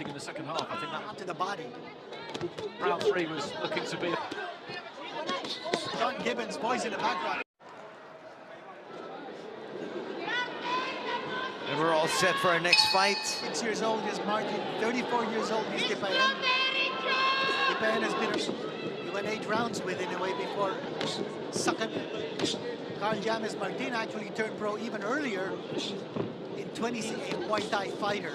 interesting in the second half. I think that to the body. round 3 was looking to be. John Gibbons' voice in the background. And we're all set for our next fight. 6 years old is Martin, 34 years old is Dipaen. Dipaen has been, he went 8 rounds with in a way before sucking. Carl James Martin actually turned pro even earlier in 26, a Muay Thai fighter.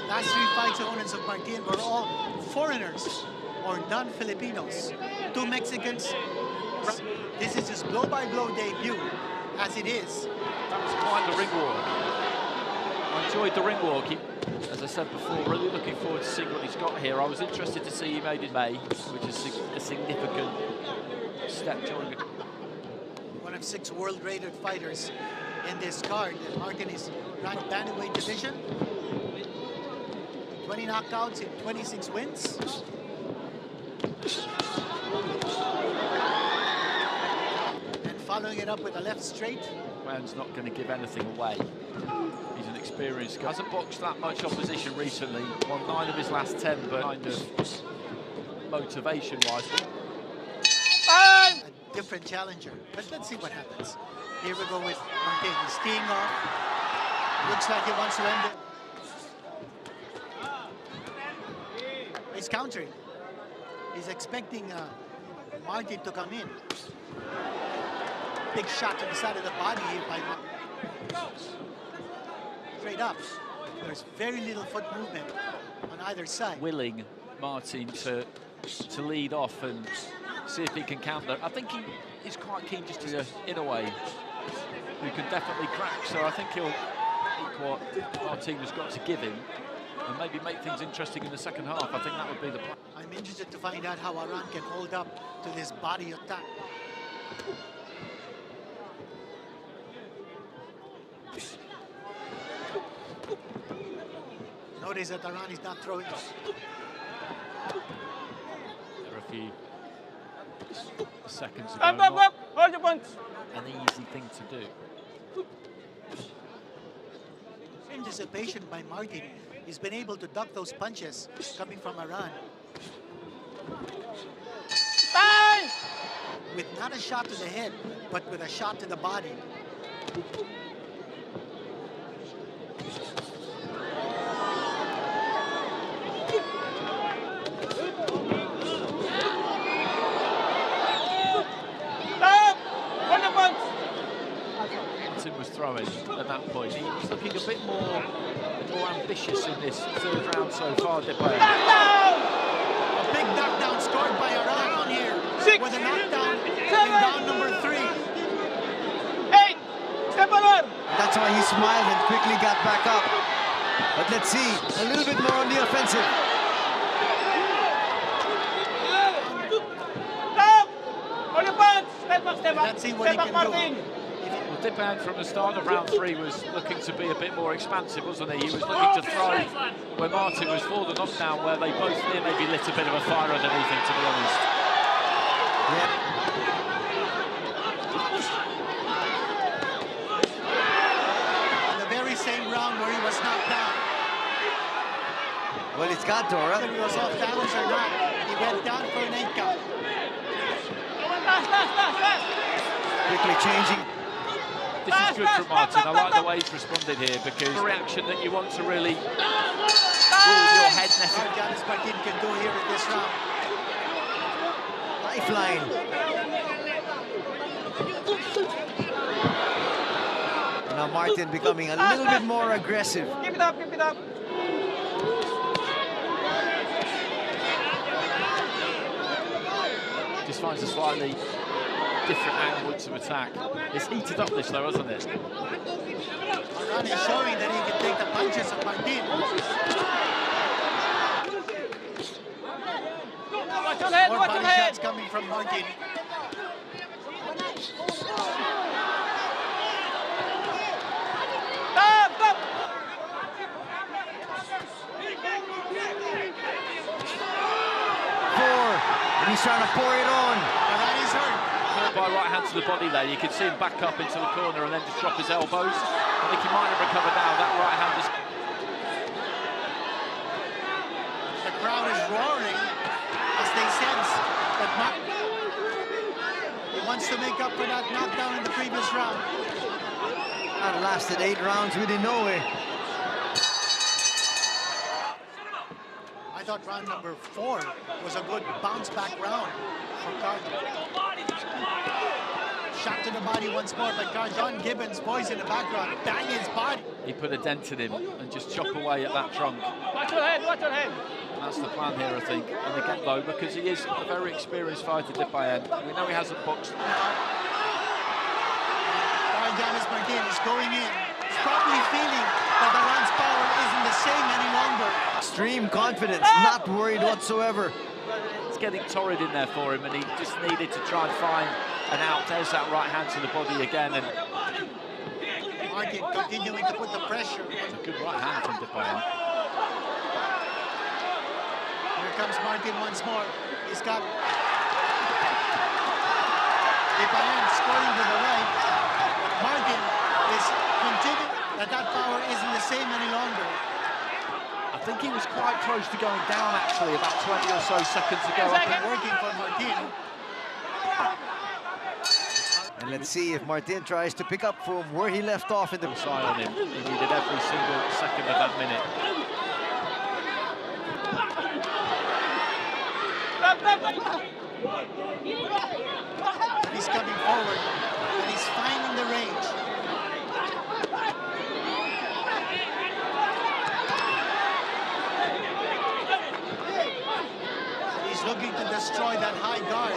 Last 3 fights opponents of Martin were all foreigners or non-Filipinos. 2 Mexicans. This is his blow-by-blow debut, as it is. That was quite the ring walk. I enjoyed the ring walk. As I said before, really looking forward to seeing what he's got here. I was interested to see he made in May, which is a significant step during it. One of 6 world-rated fighters in this card. Martin is ranked bantamweight division. 20 knockouts in 26 wins. And following it up with a left straight. Man's not going to give anything away. He's an experienced guy. Hasn't boxed that much opposition recently. Won 9 of his last 10, but kind of motivation-wise. A different challenger. But let's see what happens. Here we go with Martin. He's teeing off. Looks like he wants to end it. He's countering. He's expecting Martin to come in. Big shot to the side of the body here by Martin. Straight up. There's very little foot movement on either side. Willing Martin to lead off and see if he can counter. I think he's quite keen just to in a way who can definitely crack. So I think he'll take what Martin has got to give him and maybe make things interesting in the second half. I think that would be the plan. I'm interested to find out how Aran can hold up to this body attack. Notice that Aran is not throwing. There are a few seconds ago. Up, hold your punch. An easy thing to do. Anticipation by Martin. He's been able to duck those punches coming from Aran. Time! With not a shot to the head, but with a shot to the body. Martin was throwing at that point. He was looking a bit more ambitious in this 3rd round so far. Dipaen. A big knockdown scored by Aran here. With a knockdown in round number 3. 8. Step forward. That's why he smiled and quickly got back up. But let's see, a little bit more on the offensive. Stop! Hold your punch. Step back, step back. Let's see what he can Martin. do. Well, Dipaen from the start of round 3 was looking to be a bit more expansive, wasn't he? He was looking to throw where Martin was for the knockdown, where they both near maybe lit a bit of a fire underneath him, to be honest. Yeah. The very same round where he was knocked down. Well, it's got Dora. Whether he was off balance or not, he went down for an 8 count. Quickly changing. This is good for Martin. I like the way he's responded here, because the reaction that you want to really rule your head What James Martin can do here in this round. Lifeline. Now Martin becoming a little bit more aggressive. Keep it up, keep it up. Just finds a slightly different angle to attack. It's heated up this though, hasn't it? Aran is showing that he can take the punches of Martin. Watch your head, More watch your body head. shots coming from Martin. Stop, stop. And he's trying to pour it on. Aran is hurt. By right hand to the body there, you can see him back up into the corner and then just drop his elbows. I think he might have recovered now. That right hand is... to make up for that knockdown in the previous round. That lasted 8 rounds with Inoue. I thought round number 4 was a good bounce-back round for Carl. Shot to the body once more by Carl. John Gibbons' voice in the background, bang his body. He put a dent in him and just chop away at that trunk. Watch your head, watch your head. That's the plan here, I think. And again, though, because he is a very experienced fighter, Dipaen, we know he hasn't boxed. Carl Martin is going in. He's probably feeling that Aran's power isn't the same any longer. Extreme confidence, not worried whatsoever. It's getting torrid in there for him, and he just needed to try and find an out. There's that right hand to the body again, and Martin continuing to put the pressure. it's a good right hand from Dipaen. Here comes Martin once more. He's got Dipaen scoring with the right. Martin is continuing that power isn't the same any longer. I think he was quite close to going down, actually, about 20 or so seconds ago. I think Working for Martin. And let's see if Martin tries to pick up from where he left off in the side on him. He needed every single second of that minute. And he's coming forward, and he's finding the range. He's looking to destroy that high guard.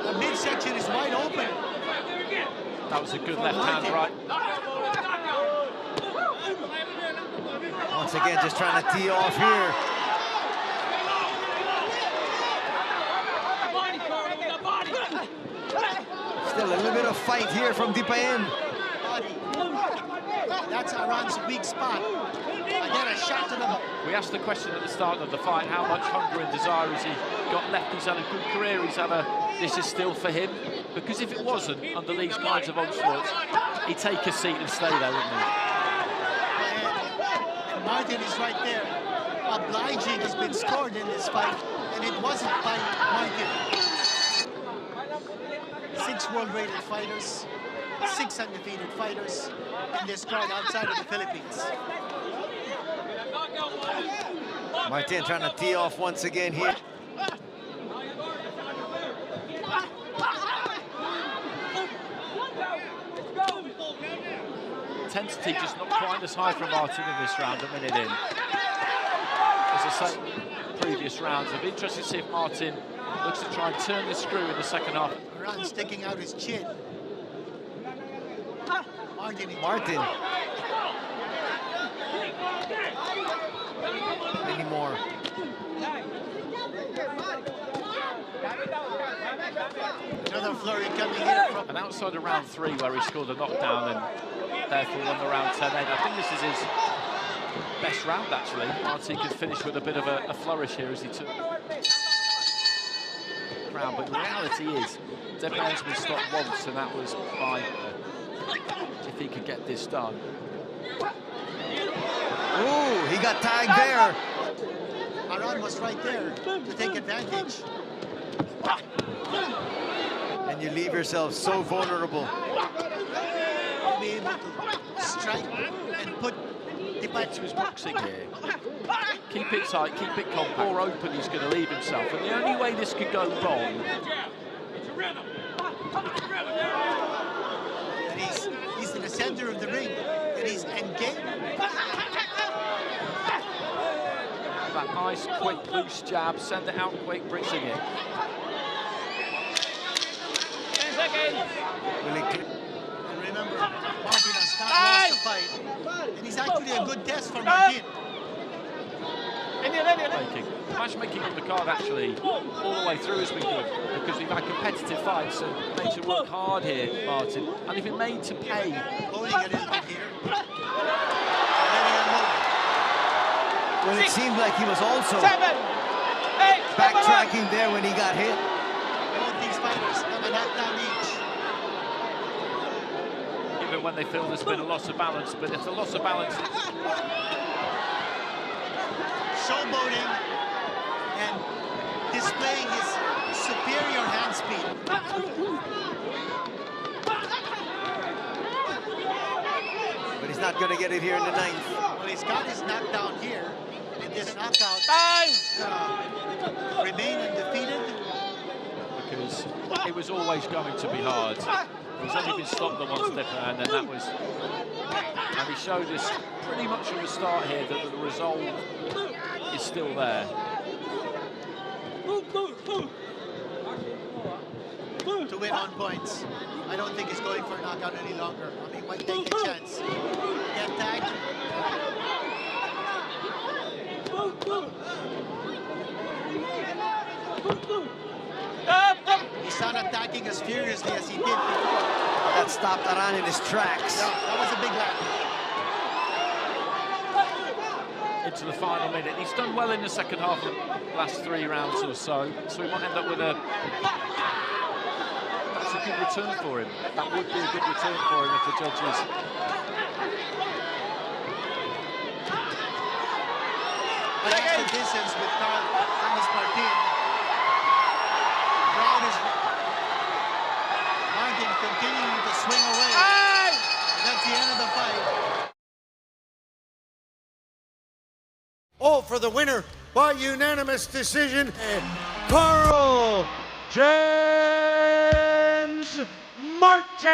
The midsection is wide open. That was a good left hand, right? Once again, just trying to tee off here. Still a little bit of fight here from Dipaen. That's Aran's weak spot. Again, a shot to the body. We asked the question at the start of the fight, how much hunger and desire has he got left? He's had a good career, he's had a, this is still for him. Because if it wasn't, under these kinds of onslaughts, he'd take a seat and stay there, wouldn't he? And Martin is right there. Obliging has been scored in this fight, and it wasn't by Martin. 6 world-rated fighters, 6 undefeated fighters in this card outside of the Philippines. Martin trying to tee off once again here. Intensity just not quite as high from Martin in this round, a minute in. As I say, previous rounds. I'm interested to see if Martin looks to try and turn the screw in the second half. Aran sticking out his chin. Martin. Many more. Another flurry coming here from... And outside of round 3, where he scored a knockdown and therefore won the round 10-8, I think this is his best round, actually. Martin could finish with a bit of a flourish here as he took round. But the reality is, Dipaen's been stopped once, and that was by if he could get this done. Ooh, he got tagged there. Aran was right there to take advantage. And you leave yourself so vulnerable. To be able to strike and put Back to his boxing here. Keep it tight, keep it compact. More open, he's going to leave himself. And the only way this could go wrong. And he's in the center of the ring, and he's engaged. That nice, quick, loose jab, send it out quick, brings it in. 10 seconds. Really And remember, Martin has not lost the fight, and he's actually a good test for Martin. Matchmaking. Matchmaking on the card actually all the way through has been good because we've had competitive fights and made to work hard here, Martin, and if it made to pay. Loading a little bit here. Well, it seemed like he was also 7, 8, backtracking there when he got hit. Both these fighters have a knockdown each. Even when they feel there's been a loss of balance, but if the loss of balance Showboating and displaying his superior hand speed. But he's not going to get it here in the ninth. Well, he's got his knockdown here. In this knockout, Time! remain undefeated. Because it was always going to be hard. He's only been stopped on one step, and then that was... And he showed us pretty much from the start here that the resolve is still there. To win on points. I don't think he's going for a knockout any longer. I mean, might take a chance. Get tagged. He's not attacking as furiously as he did before. That stopped Aran in his tracks. No, that was a big land. Into the final minute. He's done well in the second half of the last 3 rounds or so, so we might end up with a... That's a good return for him. That would be a good return for him if the judges... But that's the distance with Thomas Martin. Crowd is... Martin continuing to swing away. And that's the end of the fight. Oh, for the winner by unanimous decision, Carl James Martin.